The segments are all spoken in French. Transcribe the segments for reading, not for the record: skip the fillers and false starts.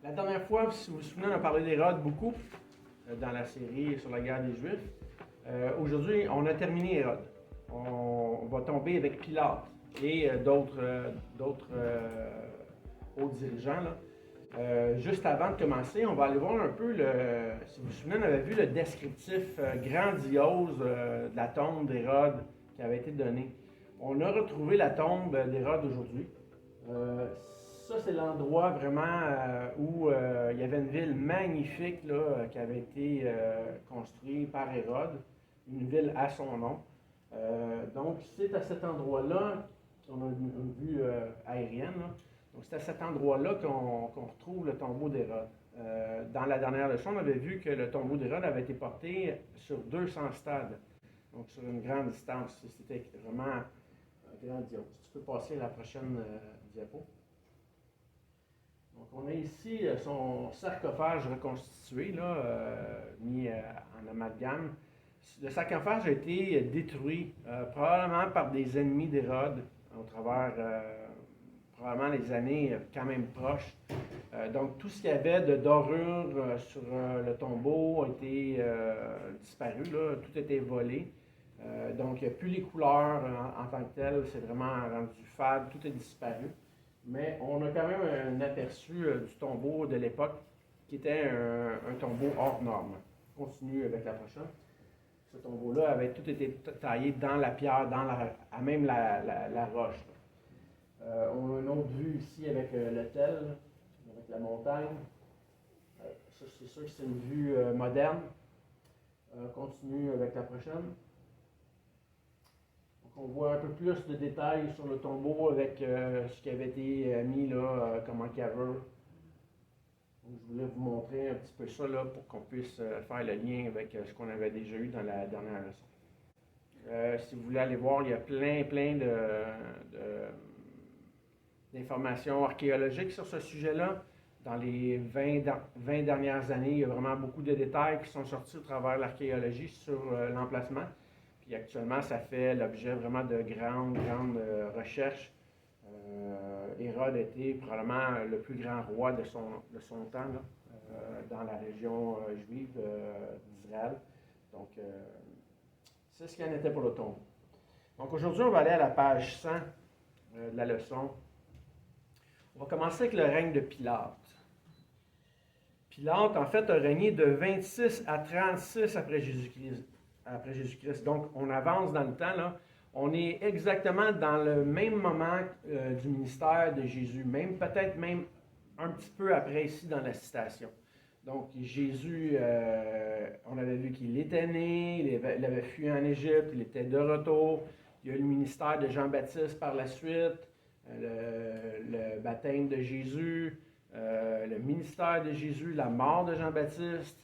La dernière fois, si vous vous souvenez, on a parlé d'Hérode beaucoup dans la série sur la guerre des Juifs. Aujourd'hui, on a terminé Hérode. On va tomber avec Pilate et d'autres hauts dirigeants. Là. Juste avant de commencer, on va aller voir un peu, si vous vous souvenez, on avait vu le descriptif grandiose de la tombe d'Hérode qui avait été donné. On a retrouvé la tombe d'Hérode aujourd'hui. Ça, c'est l'endroit vraiment où il y avait une ville magnifique là, qui avait été construite par Hérode, une ville à son nom. Donc, c'est à cet endroit-là, on a une vue aérienne, là. Donc, c'est à cet endroit-là qu'on retrouve le tombeau d'Hérode. Dans la dernière leçon, on avait vu que le tombeau d'Hérode avait été porté sur 200 stades, donc sur une grande distance. C'était vraiment grandiose. Tu peux passer à la prochaine diapo. Donc, on a ici son sarcophage reconstitué, là, mis en amalgame. Le sarcophage a été détruit, probablement par des ennemis d'Hérode, au travers probablement les années quand même proches. Donc, tout ce qu'il y avait de dorure sur le tombeau a été disparu, là, tout a été volé. Donc, il n'y a plus les couleurs en tant que telles, c'est vraiment rendu fade, tout est disparu. Mais on a quand même un aperçu du tombeau de l'époque qui était un tombeau hors norme. On continue avec la prochaine. Ce tombeau-là avait tout été taillé dans la pierre, à même la roche. On a une autre vue ici avec l'autel, avec la montagne. Ça, c'est sûr que c'est une vue moderne. Continue avec la prochaine. On voit un peu plus de détails sur le tombeau avec ce qui avait été mis là comme encaveur. Je voulais vous montrer un petit peu ça là, pour qu'on puisse faire le lien avec ce qu'on avait déjà eu dans la dernière leçon. Si vous voulez aller voir, il y a plein d'informations archéologiques sur ce sujet-là. Dans les 20 dernières années, il y a vraiment beaucoup de détails qui sont sortis au travers de l'archéologie sur l'emplacement. Puis actuellement, ça fait l'objet vraiment de grandes recherches. Hérode était probablement le plus grand roi de son temps là, dans la région juive d'Israël. Donc, c'est ce qu'il en était pour le tombeau. Donc aujourd'hui, on va aller à la page 100 de la leçon. On va commencer avec le règne de Pilate. Pilate, en fait, a régné de 26 à 36 après Jésus-Christ. Donc, on avance dans le temps, là. On est exactement dans le même moment du ministère de Jésus, peut-être même un petit peu après ici dans la citation. Donc, Jésus, on avait vu qu'il était né, il avait fui en Égypte, il était de retour. Il y a eu le ministère de Jean-Baptiste par la suite, le baptême de Jésus, le ministère de Jésus, la mort de Jean-Baptiste.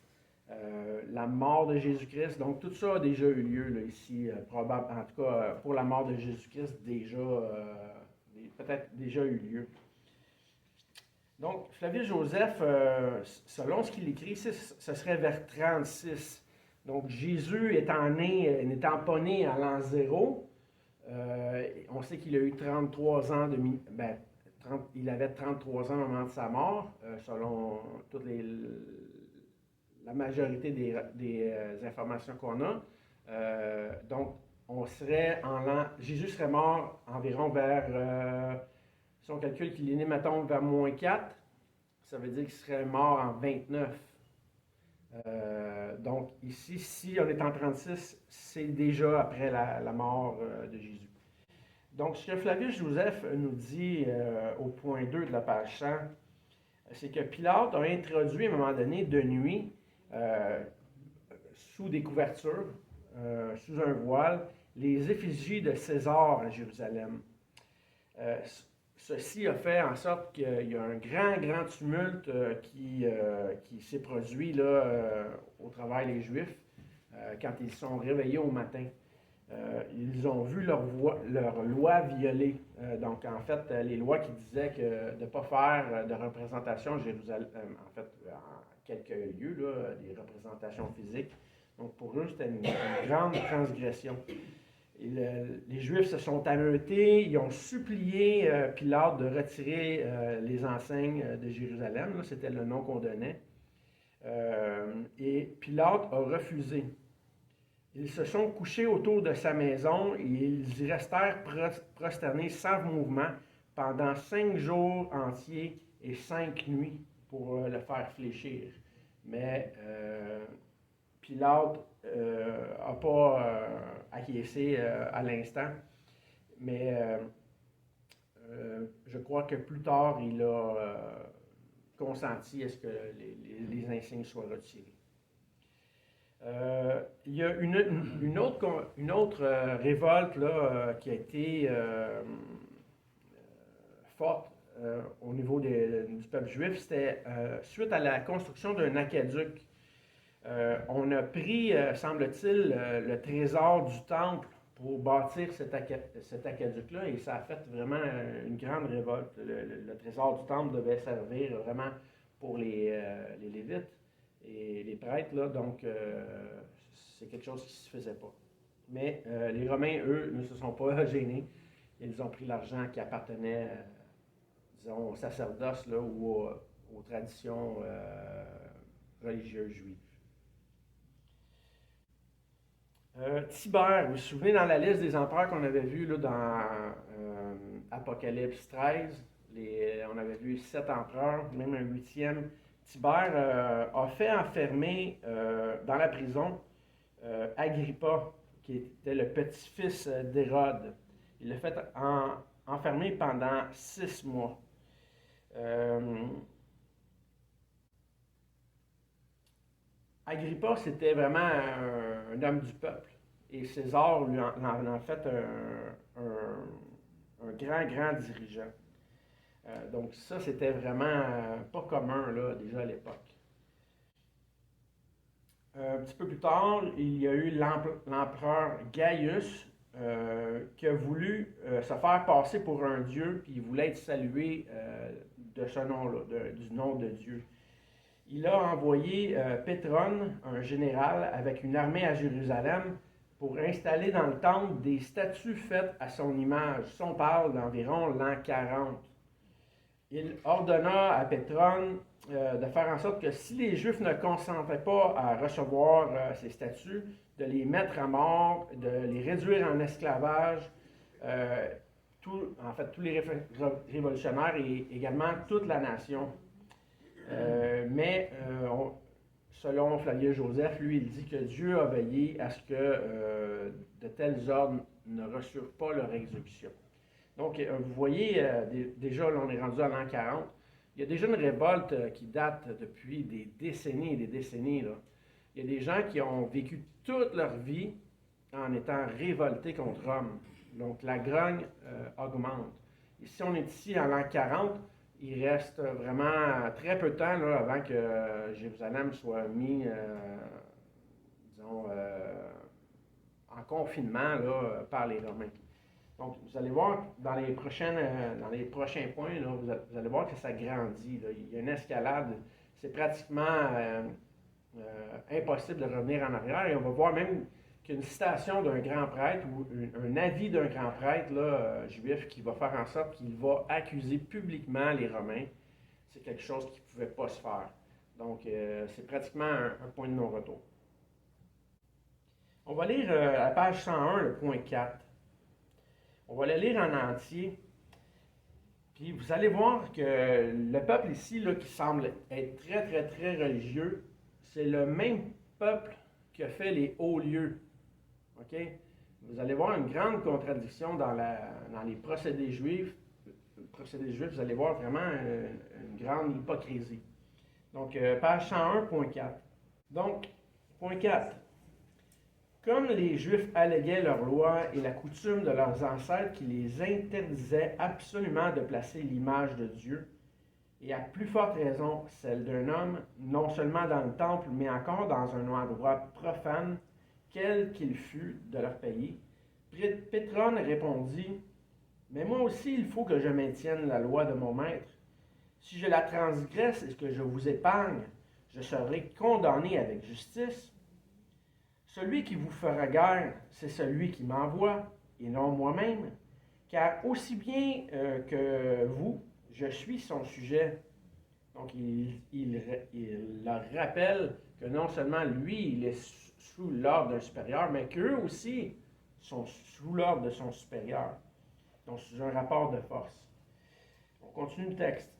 La mort de Jésus-Christ. Donc, tout ça a déjà eu lieu là, ici, probable, en tout cas pour la mort de Jésus-Christ, peut-être déjà eu lieu. Donc, Flavius Joseph, selon ce qu'il écrit, ce serait vers 36. Donc, Jésus n'étant pas né à l'an 0, on sait qu'il a eu 33 ans il avait 33 ans au moment de sa mort, selon toutes la majorité des informations qu'on a. Donc, on serait Jésus serait mort environ vers, si on calcule qu'il est né, mettons, vers moins 4, ça veut dire qu'il serait mort en 29. Donc, ici, si on est en 36, c'est déjà après la mort de Jésus. Donc, ce que Flavius Joseph nous dit au point 2 de la page 100, c'est que Pilate a introduit à un moment donné de nuit, sous des couvertures, sous un voile, les effigies de César à Jérusalem. Ceci a fait en sorte qu'il y a un grand tumulte qui s'est produit là, au travers des Juifs quand ils sont réveillés au matin. Ils ont vu leur loi violée. Donc, en fait, les lois qui disaient que de ne pas faire de représentation à Jérusalem, en fait, en quelques lieux, là, des représentations physiques. Donc, pour eux, c'était une grande transgression. Les Juifs se sont ameutés, ils ont supplié Pilate de retirer les enseignes de Jérusalem, là, c'était le nom qu'on donnait. Et Pilate a refusé. Ils se sont couchés autour de sa maison et ils y restèrent prosternés sans mouvement pendant 5 jours entiers et 5 nuits pour le faire fléchir. Mais Pilate n'a pas acquiescé à l'instant, mais je crois que plus tard, il a consenti à ce que les insignes soient retirés. Il y a une autre révolte là, qui a été forte au niveau du peuple juif. C'était suite à la construction d'un aqueduc. On a pris, semble-t-il, le trésor du temple pour bâtir cet aqueduc-là et ça a fait vraiment une grande révolte. Le trésor du temple devait servir vraiment pour les Lévites et les prêtres, là, donc c'est quelque chose qui ne se faisait pas. Mais les Romains, eux, ne se sont pas gênés. Ils ont pris l'argent qui appartenait, disons, au sacerdoce là, ou aux traditions religieuses juives. Tibère, vous vous souvenez dans la liste des empereurs qu'on avait vu là, dans Apocalypse 13, on avait vu 7 empereurs, même un 8e. Tibère a fait enfermer dans la prison Agrippa, qui était le petit-fils d'Hérode. Il l'a fait enfermer pendant 6 mois. Agrippa, c'était vraiment un homme du peuple. Et César lui en a fait un grand dirigeant. Donc ça, c'était vraiment pas commun là, déjà à l'époque. Un petit peu plus tard, il y a eu l'empereur Gaius qui a voulu se faire passer pour un dieu, puis il voulait être salué de ce nom-là, du nom de Dieu. Il a envoyé Pétron, un général, avec une armée à Jérusalem pour installer dans le temple des statues faites à son image. Ça, on parle d'environ l'an 40. Il ordonna à Pétron de faire en sorte que si les Juifs ne consentaient pas à recevoir ces statues, de les mettre à mort, de les réduire en esclavage, tous les révolutionnaires et également toute la nation. Selon Flavien Joseph, lui, il dit que Dieu a veillé à ce que de tels ordres ne reçurent pas leur exécution. Donc, vous voyez, déjà, là, on est rendu à l'an 40. Il y a déjà une révolte qui date depuis des décennies et des décennies. Là. Il y a des gens qui ont vécu toute leur vie en étant révoltés contre Rome. Donc, la grogne augmente. Et si on est ici en l'an 40, il reste vraiment très peu de temps là, avant que Jérusalem soit mis, en confinement là, par les Romains. Donc, vous allez voir dans les prochains points, là, vous allez voir que ça grandit. Là. Il y a une escalade. C'est pratiquement impossible de revenir en arrière. Et on va voir même qu'une citation d'un grand prêtre ou un avis d'un grand prêtre là, juif qui va faire en sorte qu'il va accuser publiquement les Romains. C'est quelque chose qui ne pouvait pas se faire. Donc, c'est pratiquement un point de non-retour. On va lire à la page 101, le point 4. On va le lire en entier. Puis vous allez voir que le peuple ici, là, qui semble être très religieux, c'est le même peuple qui a fait les hauts lieux. OK? Vous allez voir une grande contradiction dans les procédés juifs. Vous allez voir vraiment une grande hypocrisie. Donc, page 101, point 4. Donc, point 4. Comme les Juifs alléguaient leur loi et la coutume de leurs ancêtres qui les interdisait absolument de placer l'image de Dieu, et à plus forte raison celle d'un homme, non seulement dans le temple, mais encore dans un endroit profane, quel qu'il fût de leur pays, Pétron répondit, « Mais moi aussi, il faut que je maintienne la loi de mon maître. Si je la transgresse et que je vous épargne, je serai condamné avec justice. Celui qui vous fera guerre, c'est celui qui m'envoie, et non moi-même. Car aussi bien que vous, je suis son sujet. Donc, il leur rappelle que non seulement lui, il est sous l'ordre d'un supérieur, mais qu'eux aussi sont sous l'ordre de son supérieur. Donc, sous un rapport de force. On continue le texte.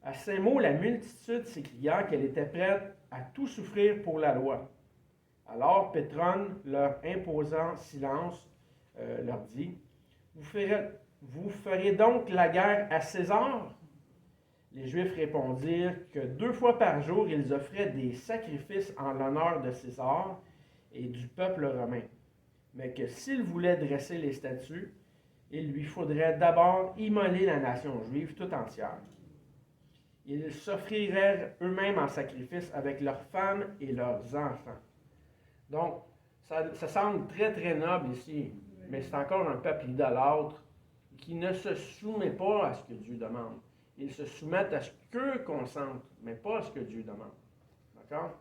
À ces mots, la multitude s'écria qu'elle était prête à tout souffrir pour la loi. Alors Pétron, leur imposant silence, leur dit, vous ferez donc la guerre à César? Les Juifs répondirent que 2 fois par jour, ils offraient des sacrifices en l'honneur de César et du peuple romain, mais que s'ils voulaient dresser les statues, il lui faudrait d'abord immoler la nation juive tout entière. Ils s'offriraient eux-mêmes en sacrifice avec leurs femmes et leurs enfants. Donc, ça semble très, très noble ici, mais c'est encore un peuple idolâtre qui ne se soumet pas à ce que Dieu demande. Ils se soumettent à ce qu'eux consentent, mais pas à ce que Dieu demande. D'accord?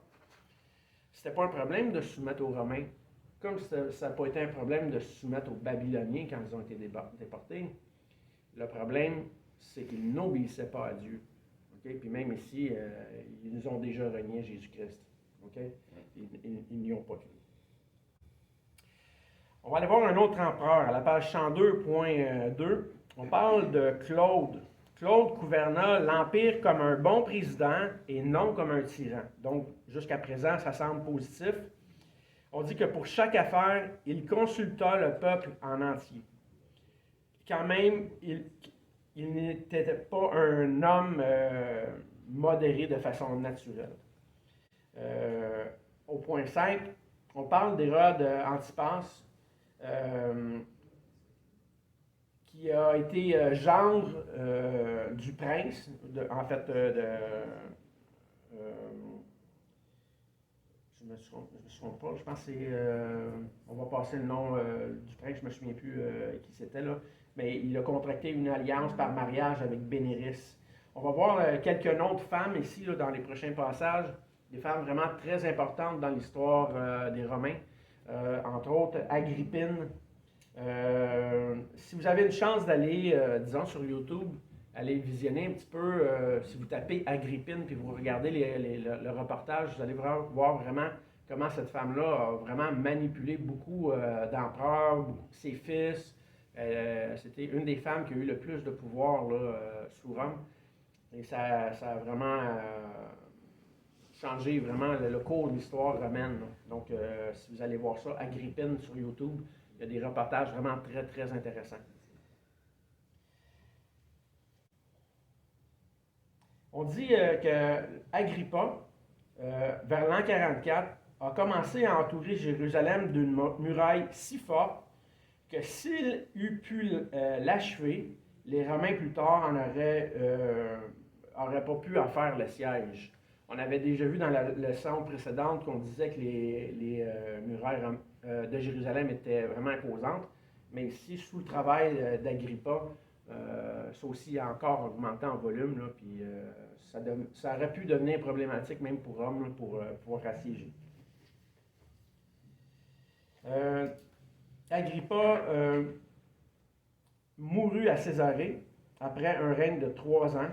C'était pas un problème de se soumettre aux Romains, comme ça n'a pas été un problème de se soumettre aux Babyloniens quand ils ont été déportés. Le problème, c'est qu'ils n'obéissaient pas à Dieu. Okay? Puis même ici, ils nous ont déjà renié Jésus-Christ. Okay? Ils n'y ont pas cru. On va aller voir un autre empereur. À la page 102.2, on parle de Claude. Claude gouverna l'Empire comme un bon président et non comme un tyran. Donc, jusqu'à présent, ça semble positif. On dit que pour chaque affaire, il consulta le peuple en entier. Quand même, il n'était pas un homme modéré de façon naturelle. Au point 5, on parle d'Hérode Antipas, qui a été gendre du prince, je me souviens pas, je pense que c'est, on va passer le nom du prince, je ne me souviens plus qui c'était là, mais il a contracté une alliance par mariage avec Bénéris. On va voir quelques noms de femmes ici là, dans les prochains passages, des femmes vraiment très importantes dans l'histoire des Romains, entre autres Agrippine. Si vous avez une chance d'aller, disons, sur YouTube, aller visionner un petit peu, si vous tapez Agrippine puis vous regardez le reportage, vous allez voir vraiment comment cette femme-là a vraiment manipulé beaucoup d'empereurs, ses fils. C'était une des femmes qui a eu le plus de pouvoir là, sous Rome. Et ça a vraiment changé vraiment le cours de l'histoire romaine. Donc, si vous allez voir ça, Agrippine sur YouTube, il y a des reportages vraiment très, très intéressants. On dit que Agrippa, vers l'an 44, a commencé à entourer Jérusalem d'une muraille si forte que s'il eût pu l'achever, les Romains plus tard n'auraient pas pu en faire le siège. On avait déjà vu dans la leçon précédente qu'on disait que les murailles de Jérusalem étaient vraiment imposantes, mais ici, sous le travail d'Agrippa, ça aussi a encore augmenté en volume, là, puis ça aurait pu devenir problématique même pour Rome là, pour pouvoir assiéger. Agrippa mourut à Césarée après un règne de 3 ans.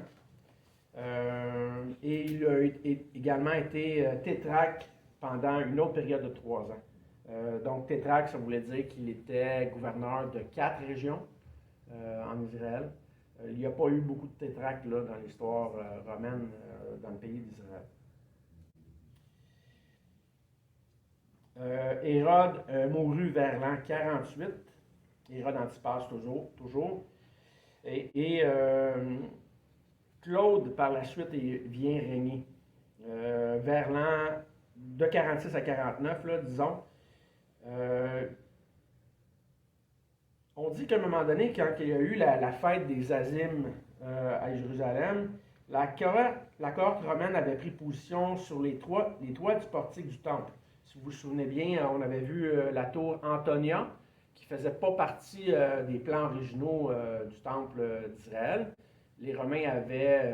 Et il a également été tétrarque pendant une autre période de 3 ans. Donc tétrarque, ça voulait dire qu'il était gouverneur de 4 régions en Israël. Il n'y a pas eu beaucoup de tétrarques là, dans l'histoire romaine dans le pays d'Israël. Hérode mourut vers l'an 48. Hérode Antipas toujours. Et Claude, par la suite, vient régner. Vers l'an de 46 à 49, là, disons. On dit qu'à un moment donné, quand il y a eu la fête des Azimes à Jérusalem, la cohorte romaine avait pris position sur les toits du portique du temple. Si vous vous souvenez bien, on avait vu la tour Antonia, qui ne faisait pas partie des plans originaux du temple d'Israël. Les Romains avaient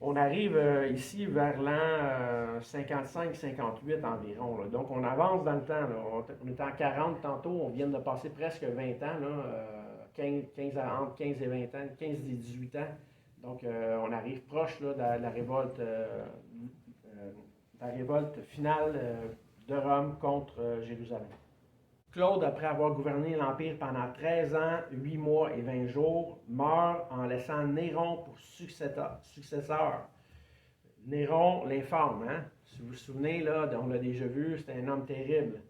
On arrive ici vers l'an 55-58 environ, là. Donc on avance dans le temps, là. On était en 40 tantôt, on vient de passer presque 20 ans, là, entre 15 et 20 ans, 15 et 18 ans. Donc on arrive proche là, de la révolte finale de Rome contre Jérusalem. Claude, après avoir gouverné l'Empire pendant 13 ans, 8 mois et 20 jours, meurt en laissant Néron pour successeur. Néron, l'infâme, hein? Si vous vous souvenez, là, on l'a déjà vu, c'était un homme terrible.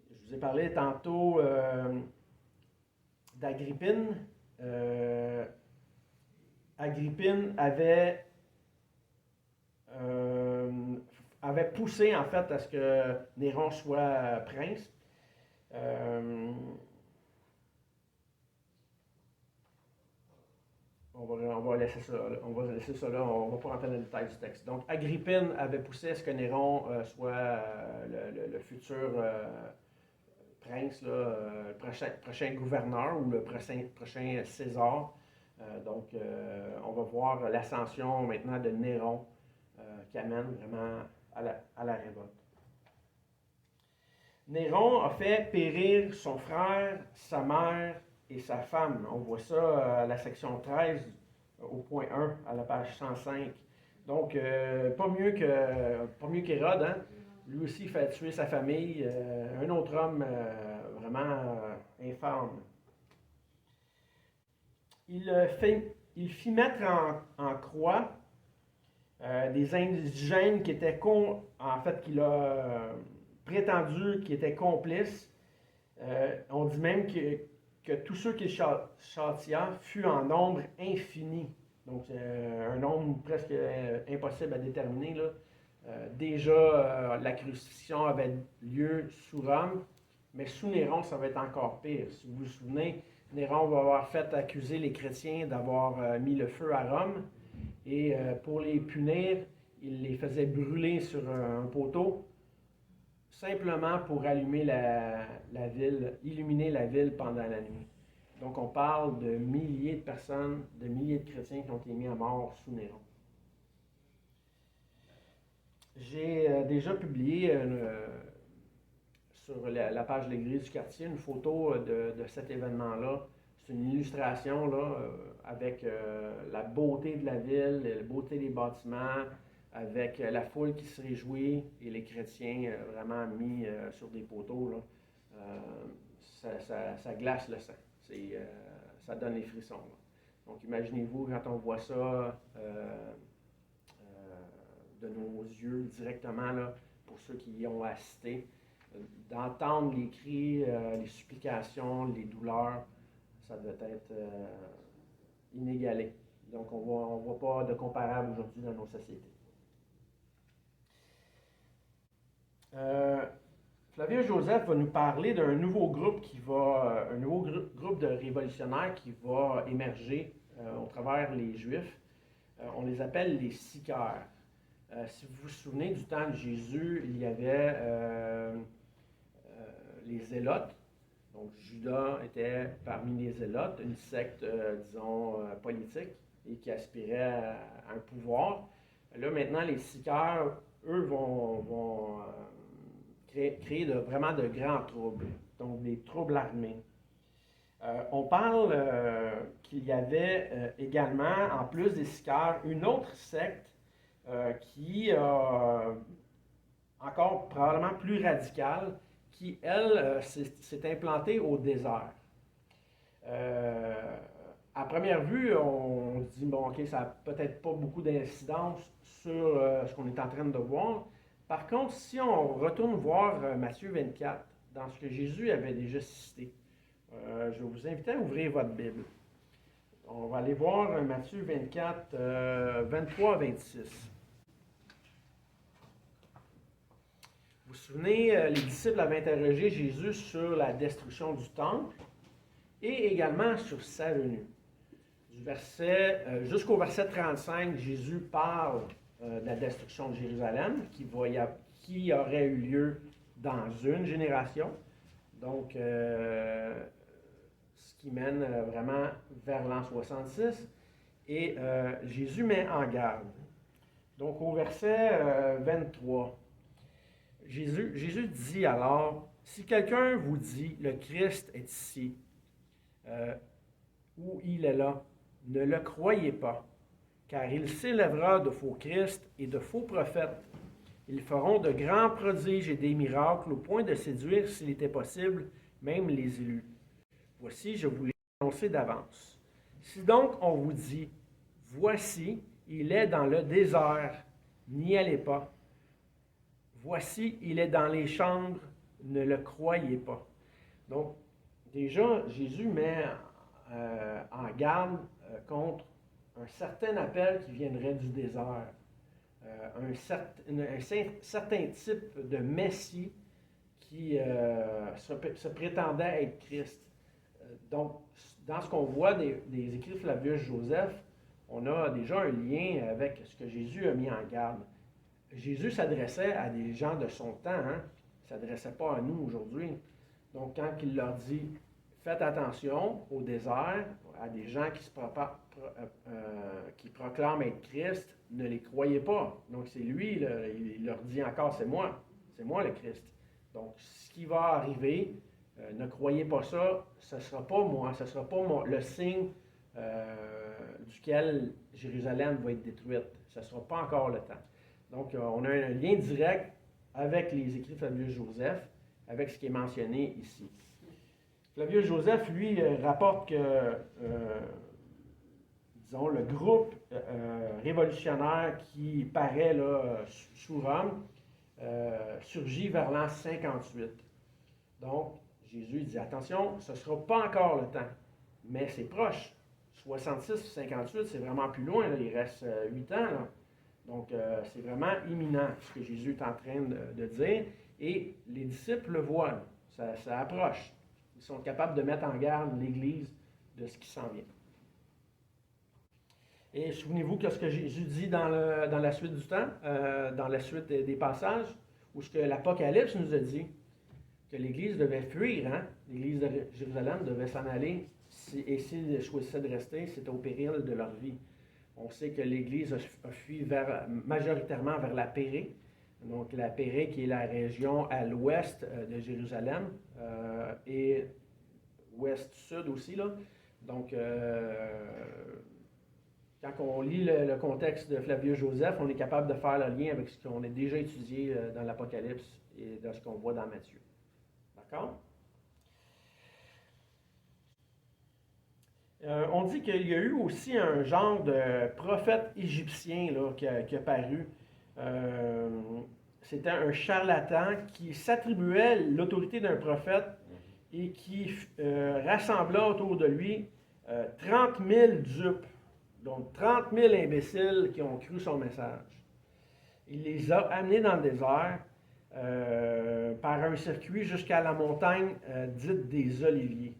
Je vous ai parlé tantôt d'Agrippine. Agrippine avait poussé en fait à ce que Néron soit prince. On va laisser ça là, on ne va pas rentrer dans le détail du texte. Donc, Agrippine avait poussé à ce que Néron soit le futur prince, là, le prochain gouverneur ou le prochain César. Donc, on va voir l'ascension maintenant de Néron qui amène vraiment à la révolte. Néron a fait périr son frère, sa mère et sa femme. On voit ça à la section 13, au point 1, à la page 105. Donc, pas mieux qu'Hérode, hein? Lui aussi fait tuer sa famille. Un autre homme vraiment infâme. Il fit mettre en croix des indigènes qui étaient qu'il a prétendu qu'ils étaient complices. On dit même que tous ceux qu'il châtia fut en nombre infini. Donc, c'est un nombre presque impossible à déterminer, là. Déjà, la crucifixion avait lieu sous Rome, mais sous Néron, ça va être encore pire. Si vous vous souvenez, Néron va avoir fait accuser les chrétiens d'avoir mis le feu à Rome, et pour les punir, il les faisait brûler sur un poteau, simplement pour allumer la ville, illuminer la ville pendant la nuit. Donc on parle de milliers de personnes, de milliers de chrétiens qui ont été mis à mort sous Néron. J'ai déjà publié sur la page de l'église du quartier une photo de cet événement-là. C'est une illustration là, avec la beauté de la ville, la beauté des bâtiments, avec la foule qui se réjouit et les chrétiens vraiment mis sur des poteaux. Là. Ça glace le sang. Ça donne les frissons. Là. Donc imaginez-vous quand on voit ça de nos yeux directement, là, pour ceux qui y ont assisté, d'entendre les cris, les supplications, les douleurs, ça doit être inégalé. Donc on ne voit pas de comparable aujourd'hui dans nos sociétés. Flavien Joseph va nous parler d'un nouveau groupe groupe de révolutionnaires qui va émerger au travers les Juifs. On les appelle les sicaires. Si vous vous souvenez du temps de Jésus, il y avait les zélotes. Donc Judas était parmi les zélotes, une secte, politique et qui aspirait à un pouvoir. Là maintenant, les sicaires, eux, vont créer vraiment de grands troubles, donc des troubles armés. On parle qu'il y avait également, en plus des sicaires, une autre secte qui encore probablement plus radicale, qui, elle, s'est implantée au désert. À première vue, on se dit, bon, ok, ça n'a peut-être pas beaucoup d'incidence sur ce qu'on est en train de voir. Par contre, si on retourne voir Matthieu 24, dans ce que Jésus avait déjà cité, je vais vous inviter à ouvrir votre Bible. On va aller voir Matthieu 24, 23 à 26. Vous vous souvenez, les disciples avaient interrogé Jésus sur la destruction du temple et également sur sa venue. Jusqu'au verset 35, Jésus parle de la destruction de Jérusalem qui aurait eu lieu dans une génération. Donc, ce qui mène vraiment vers l'an 66. Et Jésus met en garde. Donc au verset 23, Jésus dit alors, si quelqu'un vous dit, le Christ est ici, ou il est là, ne le croyez pas, car il s'élèvera de faux Christ et de faux prophètes. Ils feront de grands prodiges et des miracles au point de séduire, s'il était possible, même les élus. Voici, je vous l'ai annoncé d'avance. Si donc on vous dit, voici, il est dans le désert, n'y allez pas. Voici, il est dans les chambres, ne le croyez pas. Donc, déjà, Jésus met en garde contre un certain appel qui viendrait du désert. Un certain type de Messie qui se prétendait être Christ. Donc, dans ce qu'on voit des écrits de Flavius Joseph, on a déjà un lien avec ce que Jésus a mis en garde. Jésus s'adressait à des gens de son temps, hein? Il ne s'adressait pas à nous aujourd'hui. Donc, quand il leur dit « Faites attention au désert, à des gens qui proclament être Christ, ne les croyez pas. » Donc, c'est lui, il leur dit encore « C'est moi le Christ. » Donc, ce qui va arriver, ne croyez pas ça, ce ne sera pas moi, ce ne sera pas le signe duquel Jérusalem va être détruite. Ce ne sera pas encore le temps. Donc, on a un lien direct avec les écrits de Flavius Joseph, avec ce qui est mentionné ici. Flavius Joseph, lui, rapporte que, disons, le groupe révolutionnaire qui paraît là, sous Rome surgit vers l'an 58. Donc, Jésus dit, attention, ce ne sera pas encore le temps, mais c'est proche. 66-58, c'est vraiment plus loin, là, il reste 8 ans. Là. Donc, c'est vraiment imminent ce que Jésus est en train de dire. Et les disciples le voient, ça approche. Ils sont capables de mettre en garde l'Église de ce qui s'en vient. Et souvenez-vous que ce que Jésus dit dans la suite du temps, dans la suite des passages, où ce que l'Apocalypse nous a dit, que l'Église devait fuir, hein? L'Église de Jérusalem devait s'en aller, et s'ils choisissaient de rester, c'était au péril de leur vie. On sait que l'Église a fui majoritairement vers la Pérée, donc la Pérée qui est la région à l'ouest de Jérusalem, et ouest-sud aussi, là. Donc, quand on lit le contexte de Flavius Joseph, on est capable de faire le lien avec ce qu'on a déjà étudié dans l'Apocalypse et de ce qu'on voit dans Matthieu. D'accord? On dit qu'il y a eu aussi un genre de prophète égyptien là, qui a paru. C'était un charlatan qui s'attribuait l'autorité d'un prophète et qui rassembla autour de lui 30 000 dupes, donc 30 000 imbéciles qui ont cru son message. Il les a amenés dans le désert par un circuit jusqu'à la montagne dite des Oliviers.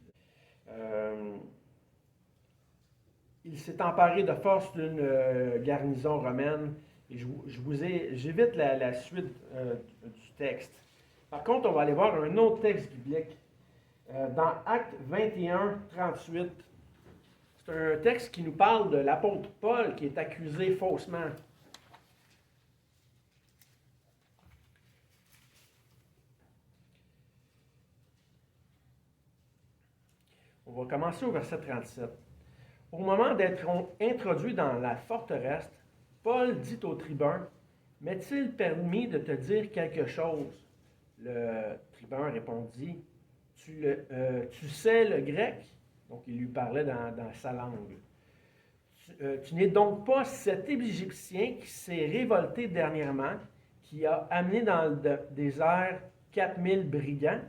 Il s'est emparé de force d'une garnison romaine. Et j'évite la suite du texte. Par contre, on va aller voir un autre texte biblique. Dans Actes 21, 38, c'est un texte qui nous parle de l'apôtre Paul qui est accusé faussement. On va commencer au verset 37. Au moment d'être introduit dans la forteresse, Paul dit au tribun, « M'est-il permis de te dire quelque chose? » Le tribun répondit, « Tu sais le grec? » Donc il lui parlait dans sa langue. « Tu n'es donc pas cet Égyptien qui s'est révolté dernièrement, qui a amené dans le désert 4000 brigands? »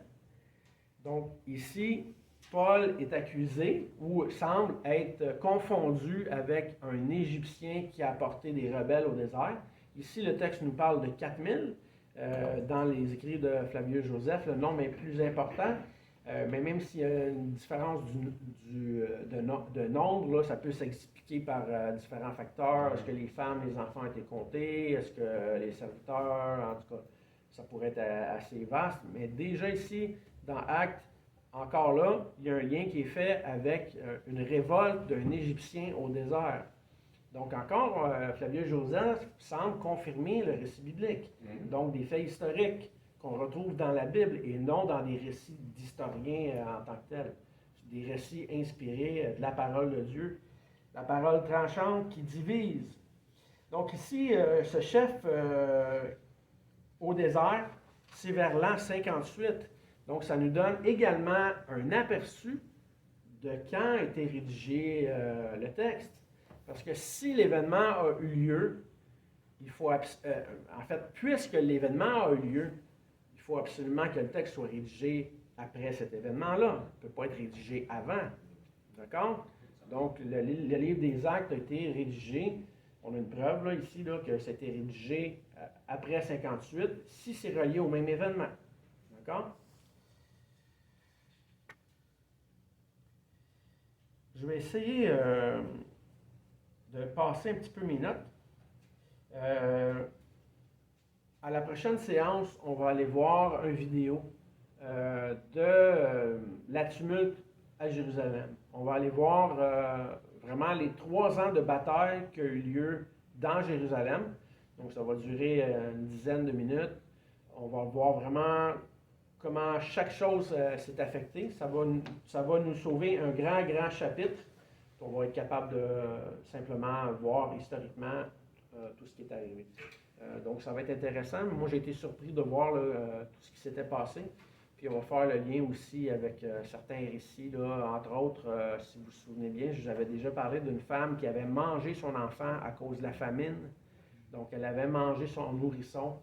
Donc ici, Paul est accusé ou semble être confondu avec un Égyptien qui a apporté des rebelles au désert. Ici, le texte nous parle de 4000. Dans les écrits de Flavius Joseph, le nombre est plus important. Mais même s'il y a une différence de nombre, là, ça peut s'expliquer par différents facteurs. Est-ce que les femmes, les enfants ont été comptés? Est-ce que les serviteurs? En tout cas, ça pourrait être assez vaste. Mais déjà ici, dans Actes, encore là, il y a un lien qui est fait avec une révolte d'un Égyptien au désert. Donc encore, Flavius Joseph semble confirmer le récit biblique. Donc des faits historiques qu'on retrouve dans la Bible et non dans des récits d'historiens en tant que tels. Des récits inspirés de la parole de Dieu, la parole tranchante qui divise. Donc ici, ce chef au désert, c'est vers l'an 58. Donc ça nous donne également un aperçu de quand a été rédigé le texte. Parce que si l'événement a eu lieu, il faut, en fait, puisque l'événement a eu lieu, il faut absolument que le texte soit rédigé après cet événement-là. Il ne peut pas être rédigé avant. D'accord? Donc, le livre des Actes a été rédigé. On a une preuve là, ici là, que c'était rédigé après 58, si c'est relié au même événement. D'accord? Je vais essayer de passer un petit peu mes notes. À la prochaine séance, on va aller voir une vidéo de la tumulte à Jérusalem. On va aller voir vraiment les 3 ans de bataille qui ont eu lieu dans Jérusalem. Donc, ça va durer une dizaine de minutes. On va voir vraiment comment chaque chose s'est affectée. Ça va nous sauver un grand chapitre. On va être capable de simplement voir historiquement tout ce qui est arrivé. Donc, ça va être intéressant. Moi, j'ai été surpris de voir tout ce qui s'était passé. Puis, on va faire le lien aussi avec certains récits. Là, entre autres, si vous vous souvenez bien, j'avais déjà parlé d'une femme qui avait mangé son enfant à cause de la famine. Donc, elle avait mangé son nourrisson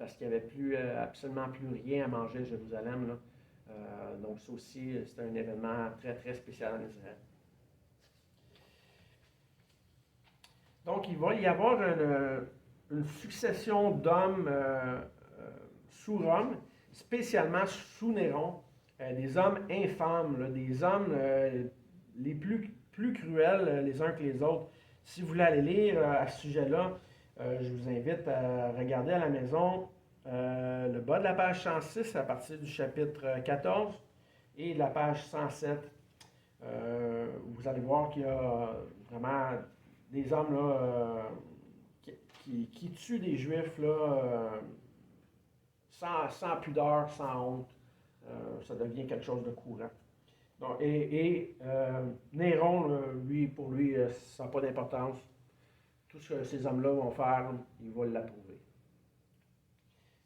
parce qu'il n'y avait absolument plus rien à manger à Jérusalem. Là. Donc, ça aussi, c'était un événement très spécial en Israël. Donc, il va y avoir une succession d'hommes sous Rome, spécialement sous Néron, des hommes infâmes, là, des hommes les plus cruels les uns que les autres. Si vous voulez aller lire à ce sujet-là, je vous invite à regarder à la maison le bas de la page 106 à partir du chapitre 14 et de la page 107. Vous allez voir qu'il y a vraiment des hommes là, qui tuent des Juifs là, sans pudeur, sans honte. Ça devient quelque chose de courant. Donc, Néron, pour lui, ça n'a pas d'importance. Tout ce que ces hommes-là vont faire, il va l'approuver.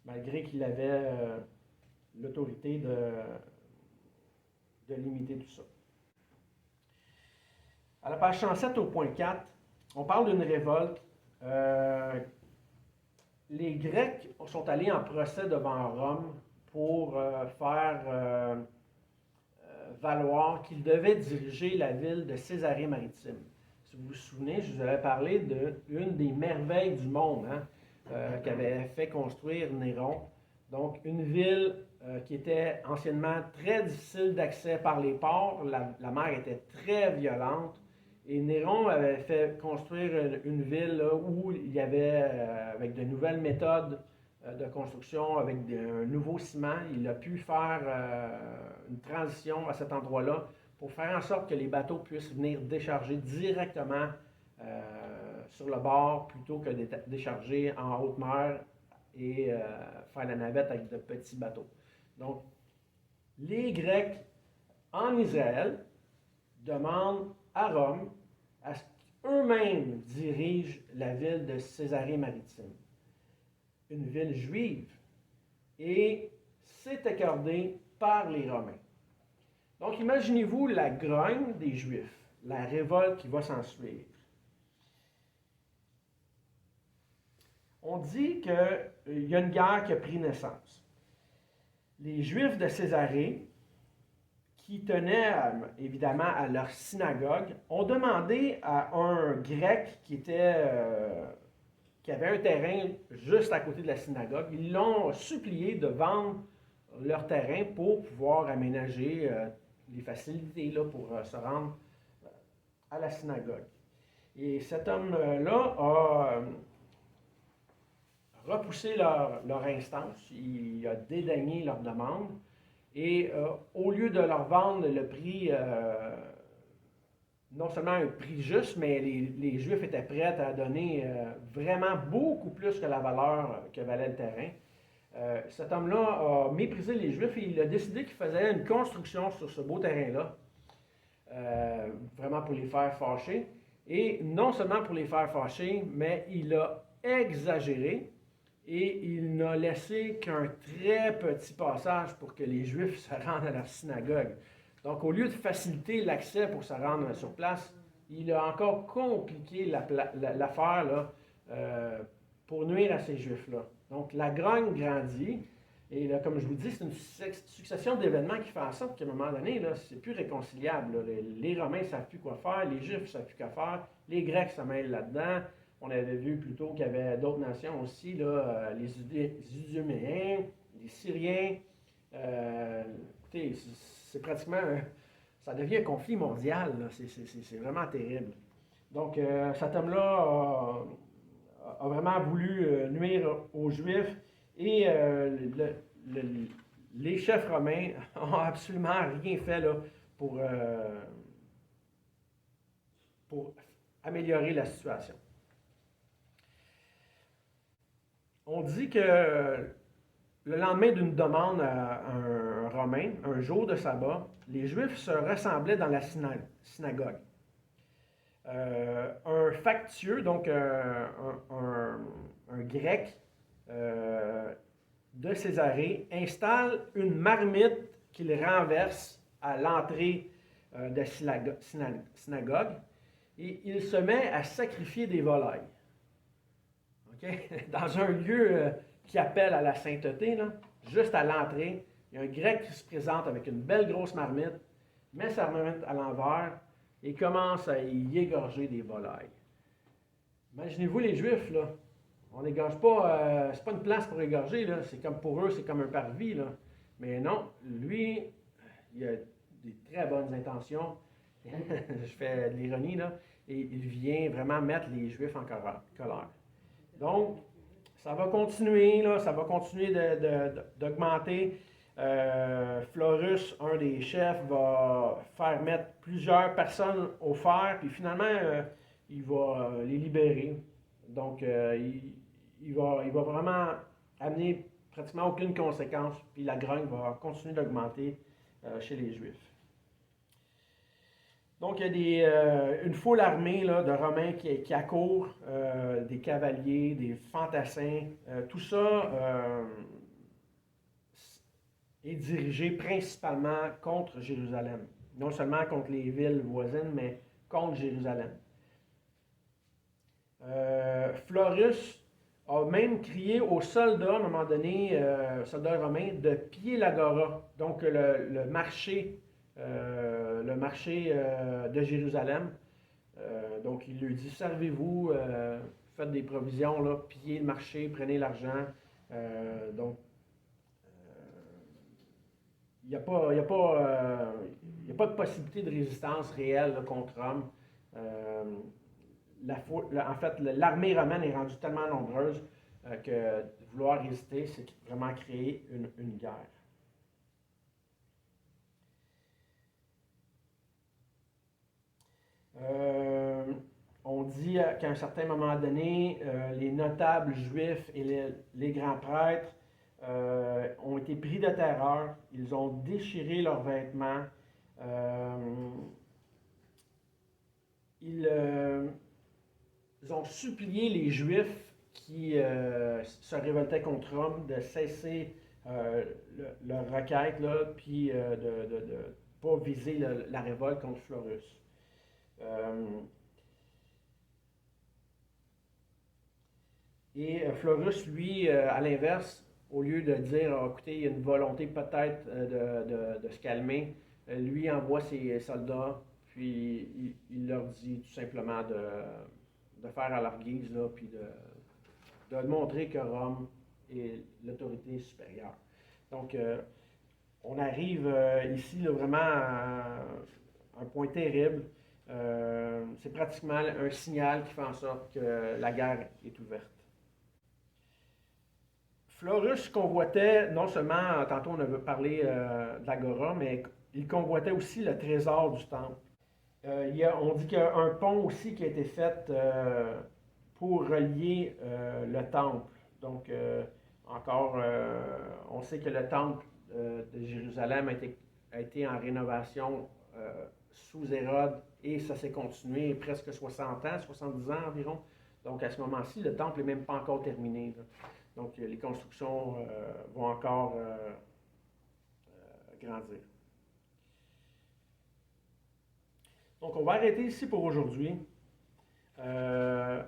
Malgré qu'il avait l'autorité de limiter tout ça. À la page 107 au point 4, on parle d'une révolte. Les Grecs sont allés en procès devant Rome pour faire valoir qu'ils devaient diriger la ville de Césarée-Maritime. Si vous vous souvenez, je vous avais parlé d'une des merveilles du monde qu'avait fait construire Néron. Donc, une ville qui était anciennement très difficile d'accès par les ports. La mer était très violente. Et Néron avait fait construire une ville là, où il y avait, avec de nouvelles méthodes de construction, avec un nouveau ciment, il a pu faire une transition à cet endroit-là pour faire en sorte que les bateaux puissent venir décharger directement sur le bord plutôt que de décharger en haute mer et faire la navette avec de petits bateaux. Donc, les Grecs en Israël demandent à Rome à ce qu'eux-mêmes dirigent la ville de Césarée-Maritime, une ville juive, et c'est accordé par les Romains. Donc, imaginez-vous la grogne des Juifs, la révolte qui va s'ensuivre. On dit qu'il y a une guerre qui a pris naissance. Les Juifs de Césarée, qui tenaient évidemment à leur synagogue, ont demandé à un Grec qui avait un terrain juste à côté de la synagogue, ils l'ont supplié de vendre leur terrain pour pouvoir aménager les facilités là, pour se rendre à la synagogue. Et cet homme-là a repoussé leur instance, il a dédaigné leur demande, et au lieu de leur vendre le prix non seulement un prix juste, mais les Juifs étaient prêts à donner vraiment beaucoup plus que la valeur que valait le terrain. Cet homme-là a méprisé les Juifs et il a décidé qu'il faisait une construction sur ce beau terrain-là, vraiment pour les faire fâcher. Et non seulement pour les faire fâcher, mais il a exagéré et il n'a laissé qu'un très petit passage pour que les Juifs se rendent à leur synagogue. Donc, au lieu de faciliter l'accès pour se rendre sur place, il a encore compliqué l'affaire là, pour nuire à ces Juifs-là. Donc, la grogne grandit. Et là, comme je vous dis, c'est une succession d'événements qui fait en sorte qu'à un moment donné, là, c'est plus réconciliable. Les Romains ne savent plus quoi faire, les Juifs ne savent plus quoi faire, les Grecs se mêlent là-dedans. On avait vu plus tôt qu'il y avait d'autres nations aussi, là, les Iduméens, les Syriens. Écoutez, c'est pratiquement, ça devient un conflit mondial. C'est vraiment terrible. Donc, cet homme-là a vraiment voulu nuire aux Juifs et les chefs romains n'ont absolument rien fait là, pour améliorer la situation. On dit que le lendemain d'une demande à un Romain, un jour de sabbat, les Juifs se rassemblaient dans la synagogue. Un factieux, donc un Grec de Césarée, installe une marmite qu'il renverse à l'entrée de la synagogue et il se met à sacrifier des volailles. Okay? Dans un lieu qui appelle à la sainteté, là, juste à l'entrée, il y a un Grec qui se présente avec une belle grosse marmite, met sa marmite à l'envers et commence à y égorger des volailles. Imaginez-vous les Juifs, là. On n'égorge pas, c'est pas une place pour égorger, là. C'est comme pour eux, c'est comme un parvis, là. Mais non, lui, il a des très bonnes intentions. Je fais de l'ironie, là. Et il vient vraiment mettre les Juifs en colère. Donc, ça va continuer, là, ça va continuer d'augmenter. Florus, un des chefs, va faire mettre plusieurs personnes au fer, puis finalement, il va les libérer. Donc, il va vraiment amener pratiquement aucune conséquence, puis la grogne va continuer d'augmenter chez les Juifs. Donc, il y a une foule armée là, de Romains qui accourt, des cavaliers, des fantassins. Tout ça est dirigé principalement contre Jérusalem. Non seulement contre les villes voisines, mais contre Jérusalem. Florus a même crié aux soldats, à un moment donné, soldats romains, de piller l'agora, donc le marché de Jérusalem. Donc il lui dit, servez-vous, faites des provisions, là, pillez le marché, prenez l'argent. Donc il n'y a pas de possibilité de résistance réelle là, contre Rome. En fait, l'armée romaine est rendue tellement nombreuse que de vouloir résister, c'est vraiment créer une guerre. On dit qu'à un certain moment donné, les notables juifs et les grands prêtres ont été pris de terreur. Ils ont déchiré leurs vêtements. Ils ont supplié les Juifs qui se révoltaient contre Rome de cesser leur requête, là, puis de ne pas viser la révolte contre Florus. Et Florus, lui, à l'inverse, au lieu de dire écoutez, il y a une volonté peut-être de se calmer, lui envoie ses soldats, puis il leur dit tout simplement de faire à leur guise, là, puis de montrer que Rome est l'autorité supérieure. Donc, on arrive ici là, vraiment à un point terrible. C'est pratiquement un signal qui fait en sorte que la guerre est ouverte. Florus convoitait, non seulement, tantôt on avait parlé de l'agora, mais il convoitait aussi le trésor du temple. On dit qu'il y a un pont aussi qui a été fait pour relier le temple. Donc, encore, on sait que le temple de Jérusalem a été en rénovation sous Hérode et ça s'est continué presque 60 ans, 70 ans environ. Donc, à ce moment-ci, le temple n'est même pas encore terminé, là. Donc, les constructions vont encore grandir. Donc, on va arrêter ici pour aujourd'hui. Rome,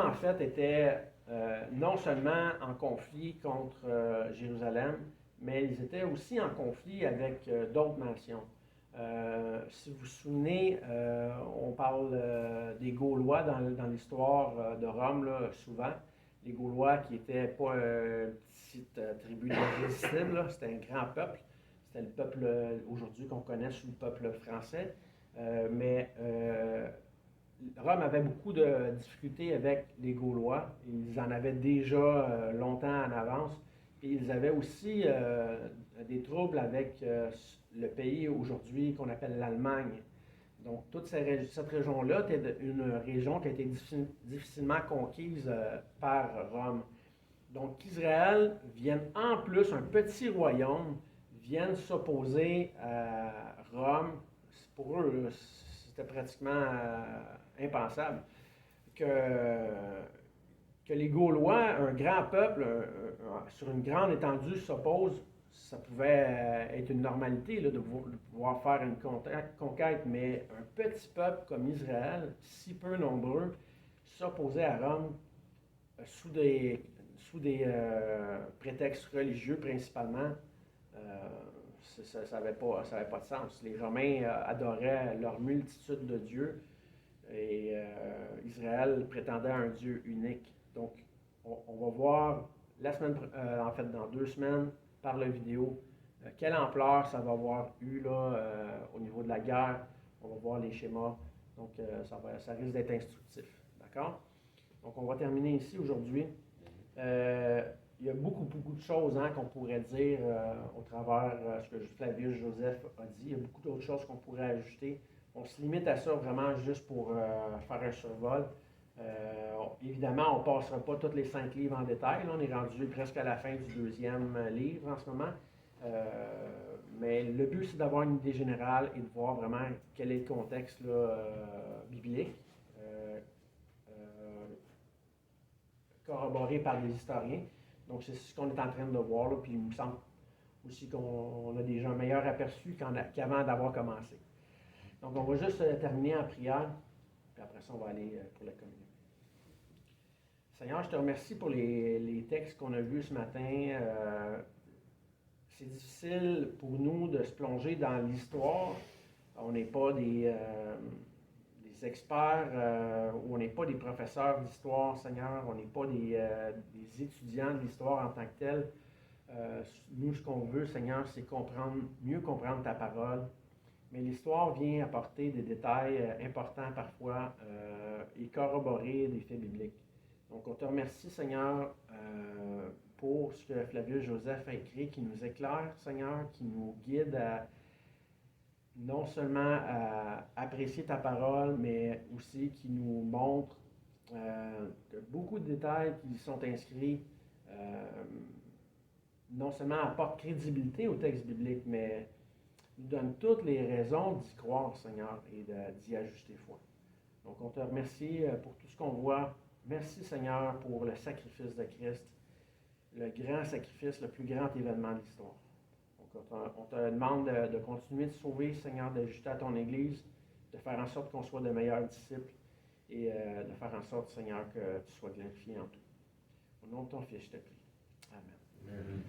en fait, était non seulement en conflit contre Jérusalem, mais ils étaient aussi en conflit avec d'autres nations. Si vous vous souvenez, on parle des Gaulois dans l'histoire de Rome, là, souvent. Les Gaulois qui n'étaient pas une petite tribu irrésistible, c'était un grand peuple. C'était le peuple aujourd'hui qu'on connaît sous le peuple français. Mais Rome avait beaucoup de difficultés avec les Gaulois. Ils en avaient déjà longtemps en avance. Et ils avaient aussi des troubles avec le pays aujourd'hui qu'on appelle l'Allemagne. Donc, toute cette région-là était une région qui a été difficilement conquise par Rome. Donc, qu'Israël vienne en plus, un petit royaume, vienne s'opposer à Rome. Pour eux, c'était pratiquement impensable que les Gaulois, un grand peuple, sur une grande étendue, s'opposent. Ça pouvait être une normalité là, de pouvoir faire une conquête, mais un petit peuple comme Israël, si peu nombreux, s'opposait à Rome sous des prétextes religieux principalement. Ça n'avait pas de sens. Les Romains adoraient leur multitude de dieux et Israël prétendait à un Dieu unique. Donc, on va voir en fait dans 2 semaines, par la vidéo, quelle ampleur ça va avoir eu là, au niveau de la guerre. On va voir les schémas. Donc, ça risque d'être instructif. D'accord? Donc, on va terminer ici aujourd'hui. Il y a beaucoup de choses qu'on pourrait dire au travers ce que Flavius Joseph a dit. Il y a beaucoup d'autres choses qu'on pourrait ajouter. On se limite à ça vraiment juste pour faire un survol. Évidemment, on ne passera pas tous les 5 livres en détail. Là, on est rendu presque à la fin du 2e livre en ce moment. Mais le but, c'est d'avoir une idée générale et de voir vraiment quel est le contexte là, biblique, corroboré par des historiens. Donc, c'est ce qu'on est en train de voir. Là, puis il me semble aussi qu'on a déjà un meilleur aperçu qu'avant d'avoir commencé. Donc, on va juste terminer en prière. Puis après ça, on va aller pour la communion. Seigneur, je te remercie pour les textes qu'on a vus ce matin. C'est difficile pour nous de se plonger dans l'histoire. On n'est pas des experts ou on n'est pas des professeurs d'histoire, Seigneur. On n'est pas des étudiants de l'histoire en tant que tel. Nous, ce qu'on veut, Seigneur, c'est mieux comprendre ta parole. Mais l'histoire vient apporter des détails importants parfois et corroborer des faits bibliques. Donc, on te remercie, Seigneur, pour ce que Flavius Joseph a écrit, qui nous éclaire, Seigneur, qui nous guide à non seulement à apprécier ta parole, mais aussi qui nous montre que beaucoup de détails qui sont inscrits non seulement apportent crédibilité au texte biblique, mais nous donne toutes les raisons d'y croire, Seigneur, et d'y ajuster foi. Donc, on te remercie pour tout ce qu'on voit. Merci, Seigneur, pour le sacrifice de Christ, le grand sacrifice, le plus grand événement de l'histoire. Donc, on te demande de continuer de sauver, Seigneur, d'ajuster à ton Église, de faire en sorte qu'on soit de meilleurs disciples et de faire en sorte, Seigneur, que tu sois glorifié en tout. Au nom de ton Fils, je te prie. Amen. Amen.